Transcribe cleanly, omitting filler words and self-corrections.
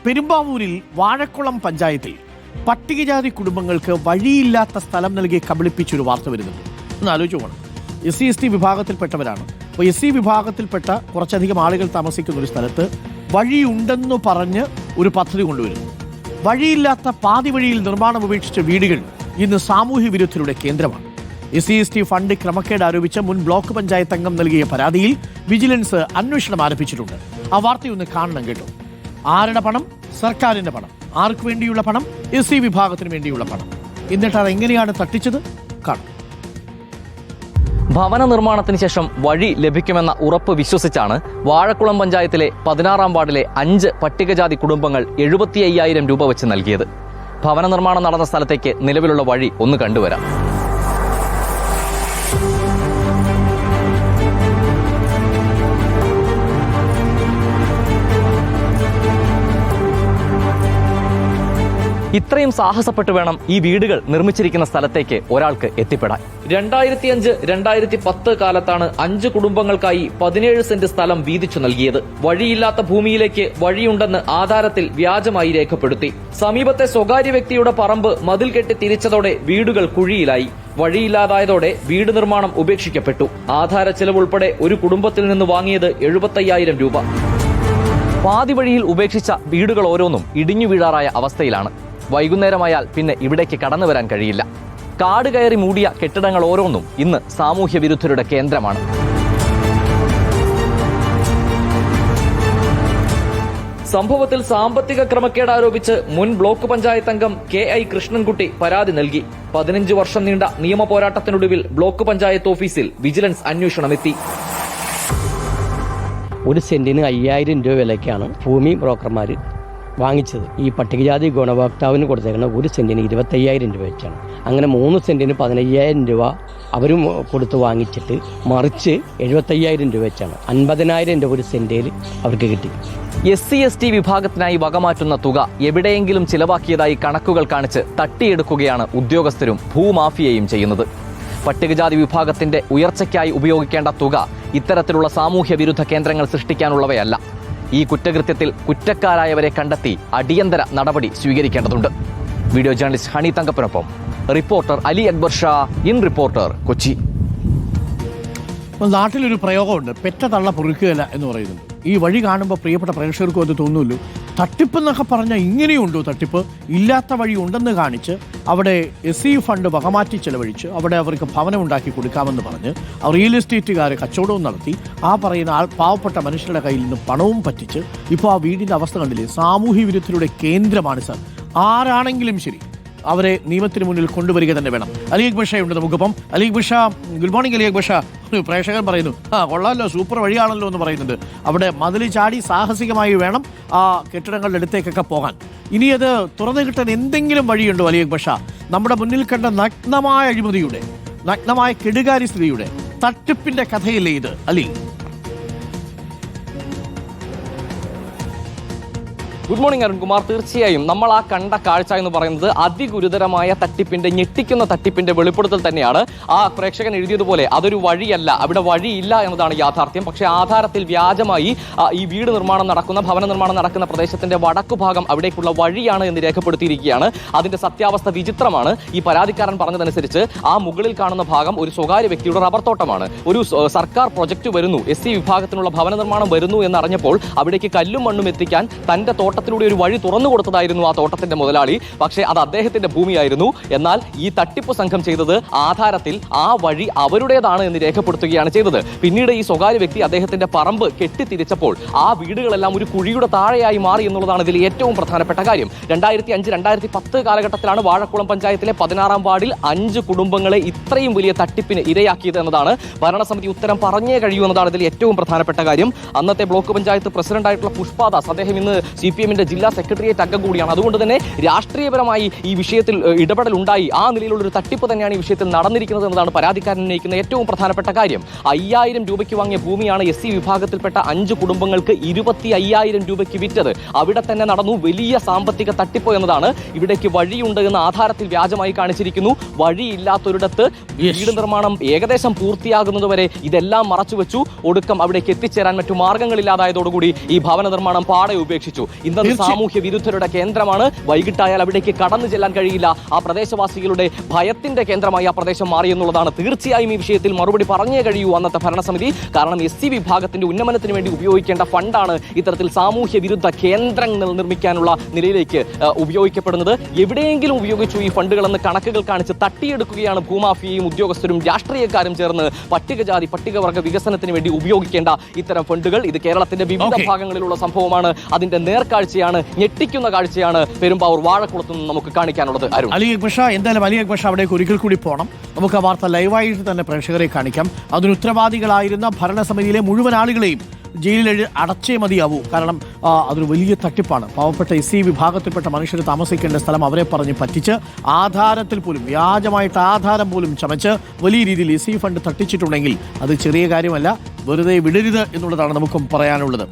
പെരുമ്പാവൂരിൽ വാഴക്കുളം പഞ്ചായത്തിൽ പട്ടികജാതി കുടുംബങ്ങൾക്ക് വഴിയില്ലാത്ത സ്ഥലം നൽകി കബളിപ്പിച്ചൊരു വാർത്ത വരുന്നുണ്ട്. ഒന്ന് ആലോചിച്ചോണം. SC/ST വിഭാഗത്തിൽപ്പെട്ടവരാണ്. അപ്പോൾ SC വിഭാഗത്തിൽപ്പെട്ട കുറച്ചധികം ആളുകൾ താമസിക്കുന്ന ഒരു സ്ഥലത്ത് വഴിയുണ്ടെന്നു പറഞ്ഞ് ഒരു പദ്ധതി കൊണ്ടുവരുന്നു. വഴിയില്ലാത്ത പാതി വഴിയിൽ നിർമ്മാണം ഉപേക്ഷിച്ച വീടുകൾ ഇന്ന് സാമൂഹ്യ വിരുദ്ധരുടെ കേന്ദ്രമാണ്. SC/ST ഫണ്ട് ക്രമക്കേട് ആരോപിച്ച മുൻ ബ്ലോക്ക് പഞ്ചായത്ത് അംഗം നൽകിയ പരാതിയിൽ വിജിലൻസ് അന്വേഷണം ആരംഭിച്ചിട്ടുണ്ട്. ആ വാർത്തയൊന്ന് കാണണം കേട്ടോ. ആരുടെ പണം? സർക്കാരിന്റെ പണം. ആർക്ക് വേണ്ടിയുള്ള പണം? SC വിഭാഗത്തിന് വേണ്ടിയുള്ള പണം. എന്നിട്ട് അതെങ്ങനെയാണ് തട്ടിച്ചത്? കാണും. ഭവന നിർമ്മാണത്തിന് ശേഷം വഴി ലഭിക്കുമെന്ന ഉറപ്പ് വിശ്വസിച്ചാണ് വാഴക്കുളം പഞ്ചായത്തിലെ 16-ാം വാർഡിലെ 5 പട്ടികജാതി കുടുംബങ്ങൾ 75,000 രൂപ വെച്ച് നൽകിയത്. ഭവന നിർമ്മാണം നടന്ന സ്ഥലത്തേക്ക് നിലവിലുള്ള വഴി ഒന്ന് കണ്ടുവരാം. ഇത്രയും സാഹസപ്പെട്ട് വേണം ഈ വീടുകൾ നിർമ്മിച്ചിരിക്കുന്ന സ്ഥലത്തേക്ക് ഒരാൾക്ക് എത്തിപ്പെടാൻ. 2005-2010 കാലത്താണ് 5 കുടുംബങ്ങൾക്കായി 17 സെന്റ് സ്ഥലം വീതിച്ചു നൽകിയത്. വഴിയില്ലാത്ത ഭൂമിയിലേക്ക് വഴിയുണ്ടെന്ന് ആധാരത്തിൽ വ്യാജമായി രേഖപ്പെടുത്തി. സമീപത്തെ സ്വകാര്യ വ്യക്തിയുടെ പറമ്പ് മതിൽ കെട്ടി തിരിച്ചതോടെ വീടുകൾ കുഴിയിലായി. വഴിയില്ലാതായതോടെ വീട് നിർമ്മാണം ഉപേക്ഷിക്കപ്പെട്ടു. ആധാര ചെലവുൾപ്പെടെ ഒരു കുടുംബത്തിൽ നിന്ന് വാങ്ങിയത് 75,000 രൂപ. പാതി വഴിയിൽ ഉപേക്ഷിച്ച വീടുകൾ ഓരോന്നും ഇടിഞ്ഞു വീഴാറായ അവസ്ഥയിലാണ്. വൈകുന്നേരമായാൽ പിന്നെ ഇവിടേക്ക് കടന്നു വരാൻ കഴിയില്ല. കാട് കയറി മൂടിയ കെട്ടിടങ്ങൾ ഓരോന്നും ഇന്ന് സാമൂഹ്യ വിരുദ്ധരുടെ കേന്ദ്രമാണ്. സംഭവത്തിൽ സാമ്പത്തിക ക്രമക്കേട് ആരോപിച്ച് മുൻ ബ്ലോക്ക് പഞ്ചായത്ത് അംഗം KI കൃഷ്ണൻകുട്ടി പരാതി നൽകി. 15 വർഷം നീണ്ട നിയമ പോരാട്ടത്തിനൊടുവിൽ ബ്ലോക്ക് പഞ്ചായത്ത് ഓഫീസിൽ വിജിലൻസ് അന്വേഷണമെത്തി. 1 സെന്റിന് 5,000 രൂപ വിലയ്ക്കാണ് ഭൂമി ബ്രോക്കർമാർ വാങ്ങിച്ചത്. ഈ പട്ടികജാതി ഗുണഭോക്താവിന് കൊടുത്തേക്കുന്ന 1 സെന്റിന് 25,000 രൂപ വെച്ചാണ്. അങ്ങനെ 3 സെന്റിന് 15,000 രൂപ അവരും കൊടുത്ത് വാങ്ങിച്ചിട്ട് മറിച്ച് 75,000 രൂപ വെച്ചാണ് 50,000 രൂപ 1 സെന്റിൽ അവർക്ക് കിട്ടി. SC/ST വിഭാഗത്തിനായി വകമാറ്റുന്ന തുക എവിടെയെങ്കിലും ചിലവാക്കിയതായി കണക്കുകൾ കാണിച്ച് തട്ടിയെടുക്കുകയാണ് ഉദ്യോഗസ്ഥരും ഭൂമാഫിയയും ചെയ്യുന്നത്. പട്ടികജാതി വിഭാഗത്തിന്റെ ഉയർച്ചയ്ക്കായി ഉപയോഗിക്കേണ്ട തുക ഇത്തരത്തിലുള്ള സാമൂഹ്യ വിരുദ്ധ കേന്ദ്രങ്ങൾ സൃഷ്ടിക്കാനുള്ളവയല്ല. ഈ കുറ്റകൃത്യത്തിൽ കുറ്റക്കാരായവരെ കണ്ടെത്തി അടിയന്തര നടപടി സ്വീകരിക്കേണ്ടതുണ്ട്. വീഡിയോ ജേർണലിസ്റ്റ് ഹണി തങ്കപ്പനൊപ്പം reporter Ali Akbar Shah, in reporter, Kochi. നാട്ടിലൊരു പ്രയോഗമുണ്ട്, പെറ്റ തള്ള പൊറുക്കുകയില്ല എന്ന് പറയുന്നുണ്ട്. ഈ വഴി കാണുമ്പോൾ പ്രിയപ്പെട്ട പ്രേക്ഷകർക്കും അത് തോന്നുമല്ലോ, തട്ടിപ്പെന്നൊക്കെ പറഞ്ഞാൽ ഇങ്ങനെയുണ്ടോ തട്ടിപ്പ്? ഇല്ലാത്ത വഴി ഉണ്ടെന്ന് കാണിച്ച് അവിടെ SC ഫണ്ട് വകമാറ്റി ചെലവഴിച്ച് അവിടെ അവർക്ക് ഭവനം ഉണ്ടാക്കി കൊടുക്കാമെന്ന് പറഞ്ഞ് റിയൽ എസ്റ്റേറ്റുകാർ കച്ചവടവും നടത്തി ആ പറയുന്ന പാവപ്പെട്ട മനുഷ്യരുടെ കയ്യിൽ നിന്ന് പണവും പറ്റിച്ച് ഇപ്പോൾ ആ വീടിൻ്റെ അവസ്ഥ കണ്ടില്ലേ? സാമൂഹ്യ വിരുദ്ധരുടെ കേന്ദ്രമാണ് സർ. ആരാണെങ്കിലും ശരി, അവരെ നിയമത്തിന് മുന്നിൽ കൊണ്ടുവരിക തന്നെ വേണം. അലി അക്ബർ ഷാ ഉണ്ട് നമുക്കിപ്പം. Ali Akbar Shah, good morning Ali Akbar Shah. പ്രേക്ഷകൻ പറയുന്നു, കൊള്ളാമല്ലോ, സൂപ്പർ വഴിയാണല്ലോ എന്ന് പറയുന്നുണ്ട്. അവിടെ മതിൽ ചാടി സാഹസികമായി വേണം ആ കെട്ടിടങ്ങളുടെ അടുത്തേക്കൊക്കെ പോകാൻ. ഇനി അത് തുറന്നു കിട്ടാൻ എന്തെങ്കിലും വഴിയുണ്ടോ അലി അക്ബർ ഷാ? നമ്മുടെ മുന്നിൽ കണ്ട നഗ്നമായ അഴിമതിയുടെ, നഗ്നമായ കെടുകാര്യസ്ഥിതിയുടെ, തട്ടിപ്പിന്റെ കഥയില്ലേ ഇത് അലി? Good morning Arunkumar. തീർച്ചയായും നമ്മൾ ആ കണ്ട കാഴ്ച എന്ന് പറയുന്നത് അതിഗുരുതരമായ തട്ടിപ്പിന്റെ, ഞെട്ടിക്കുന്ന തട്ടിപ്പിന്റെ വെളിപ്പെടുത്തൽ തന്നെയാണ്. ആ പ്രേക്ഷകൻ എഴുതിയതുപോലെ അതൊരു വഴിയല്ല, അവിടെ വഴിയില്ല എന്നതാണ് യാഥാർത്ഥ്യം. പക്ഷേ ആധാരത്തിൽ വ്യാജമായി ഈ വീട് നിർമ്മാണം നടക്കുന്ന, ഭവന നിർമ്മാണം നടക്കുന്ന പ്രദേശത്തിന്റെ വടക്കുഭാഗം അവിടേക്കുള്ള വഴിയാണ് എന്ന് രേഖപ്പെടുത്തിയിരിക്കുകയാണ്. അതിന്റെ സത്യാവസ്ഥ വിചിത്രമാണ്. ഈ പരാതിക്കാരൻ പറഞ്ഞതനുസരിച്ച് ആ മുകളിൽ കാണുന്ന ഭാഗം ഒരു സ്വകാര്യ വ്യക്തിയുടെ റബ്ബർ തോട്ടമാണ്. ഒരു സർക്കാർ പ്രൊജക്ട് വരുന്നു, SC വിഭാഗത്തിനുള്ള ഭവന നിർമ്മാണം വരുന്നു എന്നറിഞ്ഞപ്പോൾ അവിടേക്ക് കല്ലും മണ്ണും എത്തിക്കാൻ തന്റെ തോട്ടത്തിലൂടെ ഒരു വഴി തുറന്നു കൊടുത്തതായിരുന്നു ആ തോട്ടത്തിന്റെ മുതലാളി. പക്ഷേ അത് അദ്ദേഹത്തിന്റെ ഭൂമിയായിരുന്നു. എന്നാൽ ഈ തട്ടിപ്പ് സംഘം ചെയ്തത് ആധാരത്തിൽ ആ വഴി അവരുടേതാണ് എന്ന് രേഖപ്പെടുത്തുകയാണ് ചെയ്തത്. പിന്നീട് ഈ സ്വകാര്യ വ്യക്തി അദ്ദേഹത്തിന്റെ പറമ്പ് കെട്ടിത്തിരിച്ചപ്പോൾ ആ വീടുകളെല്ലാം ഒരു കുഴിയുടെ താഴെയായി മാറി എന്നുള്ളതാണ് ഇതിൽ ഏറ്റവും പ്രധാനപ്പെട്ട കാര്യം. 2005-2010 കാലഘട്ടത്തിലാണ് വാഴക്കുളം പഞ്ചായത്തിലെ 16-ാം വാർഡിൽ 5 കുടുംബങ്ങളെ ഇത്രയും വലിയ തട്ടിപ്പിന് ഇരയാക്കിയത് എന്നതാണ് ഭരണസമിതി ഉത്തരം പറഞ്ഞേ കഴിയൂ എന്നതാണ് ഇതിൽ ഏറ്റവും പ്രധാനപ്പെട്ട കാര്യം. അന്നത്തെ ബ്ലോക്ക് പഞ്ചായത്ത് പ്രസിഡന്റായിട്ടുള്ള പുഷ്പാദാസ്, അദ്ദേഹം ഇന്ന് CPM ജില്ലാ സെക്രട്ടേറിയറ്റ് അംഗം കൂടിയാണ്. അതുകൊണ്ട് തന്നെ രാഷ്ട്രീയപരമായി ഈ വിഷയത്തിൽ ഇടപെടൽ ഉണ്ടായി. ആ നിലയിലുള്ള ഒരു തട്ടിപ്പ് തന്നെയാണ് ഈ വിഷയത്തിൽ നടന്നിരിക്കുന്നത് എന്നതാണ് പരാതിക്കാരൻ ഉന്നയിക്കുന്ന ഏറ്റവും പ്രധാനപ്പെട്ട കാര്യം. 5,000 രൂപയ്ക്ക് വാങ്ങിയ ഭൂമിയാണ് SC വിഭാഗത്തിൽപ്പെട്ട 5 കുടുംബങ്ങൾക്ക് 25,000 രൂപയ്ക്ക് വിറ്റത്. അവിടെ തന്നെ നടന്നു വലിയ സാമ്പത്തിക തട്ടിപ്പ് എന്നതാണ്. ഇവിടേക്ക് വഴിയുണ്ട് എന്ന് ആധാരത്തിൽ വ്യാജമായി കാണിച്ചിരിക്കുന്നു. വഴിയില്ലാത്തൊരിടത്ത് വീട് നിർമ്മാണം ഏകദേശം പൂർത്തിയാകുന്നതുവരെ ഇതെല്ലാം മറച്ചുവെച്ചു. ഒടുക്കം അവിടേക്ക് എത്തിച്ചേരാൻ മറ്റു മാർഗങ്ങളില്ലാതായതോടുകൂടി ഈ ഭവന നിർമ്മാണം പാടെ ഉപേക്ഷിച്ചു. ഇന്നത് സാമൂഹ്യ വിരുദ്ധരുടെ കേന്ദ്രമാണ്. വൈകിട്ടായാൽ അവിടേക്ക് കടന്നു ചെല്ലാൻ കഴിയില്ല. ആ പ്രദേശവാസികളുടെ ഭയത്തിന്റെ കേന്ദ്രമായി ആ പ്രദേശം മാറി എന്നുള്ളതാണ്. തീർച്ചയായും ഈ വിഷയത്തിൽ മറുപടി പറഞ്ഞേ കഴിയൂ അന്നത്തെ ഭരണസമിതി. കാരണം SC വിഭാഗത്തിന്റെ ഉന്നമനത്തിന് വേണ്ടി ഉപയോഗിക്കേണ്ട ഫണ്ടാണ് ഇത്തരത്തിൽ സാമൂഹ്യ വിരുദ്ധ കേന്ദ്രങ്ങൾ നിർമ്മിക്കാനുള്ള നിലയിലേക്ക് ഉപയോഗിക്കപ്പെടുന്നത്. എവിടെയെങ്കിലും ഉപയോഗിച്ചു ഈ ഫണ്ടുകളെന്ന് കണക്കുകൾ കാണിച്ച് തട്ടിയെടുക്കുകയാണ് ഭൂമാഫിയയും ഉദ്യോഗസ്ഥരും രാഷ്ട്രീയക്കാരും ചേർന്ന് പട്ടികജാതി പട്ടികവർഗ വികസനത്തിന് വേണ്ടി ഉപയോഗിക്കേണ്ട ഇത്തരം ഫണ്ടുകൾ. ഇത് കേരളത്തിന്റെ വിവിധ ഭാഗങ്ങളിലുള്ള സംഭവമാണ്. അതിന്റെ നേർക്കാഴ്ചയാണ്, ഞെട്ടിക്കുന്ന കാഴ്ചയാണ് പെരുമ്പാവൂർ വാഴക്കുളത്ത് നിന്ന് നമുക്ക് കാണിക്കാനുള്ളത്. അലി അക്ബർ ഷാ, എന്തായാലും അലി അക്ബർ ഷാ അവിടേക്ക് ഒരിക്കൽ കൂടി പോകണം. നമുക്ക് ആ വാർത്ത ലൈവായിട്ട് തന്നെ പ്രേക്ഷകരെ കാണിക്കാം. അതിന് ഉത്തരവാദികളായിരുന്ന ഭരണസമിതിയിലെ മുഴുവൻ ആളുകളെയും ജയിലിൽ അടച്ചേ മതിയാവൂ. കാരണം അതൊരു വലിയ തട്ടിപ്പാണ്. പാവപ്പെട്ട SC വിഭാഗത്തിൽപ്പെട്ട മനുഷ്യർ താമസിക്കേണ്ട സ്ഥലം അവരെ പറഞ്ഞ് പറ്റിച്ച് ആധാരത്തിൽ പോലും വ്യാജമായിട്ട് ആധാരം പോലും ചമച്ച് വലിയ രീതിയിൽ SC ഫണ്ട് തട്ടിച്ചിട്ടുണ്ടെങ്കിൽ അത് ചെറിയ കാര്യമല്ല. വെറുതെ വിടരുത് എന്നുള്ളതാണ് നമുക്കും പറയാനുള്ളത്.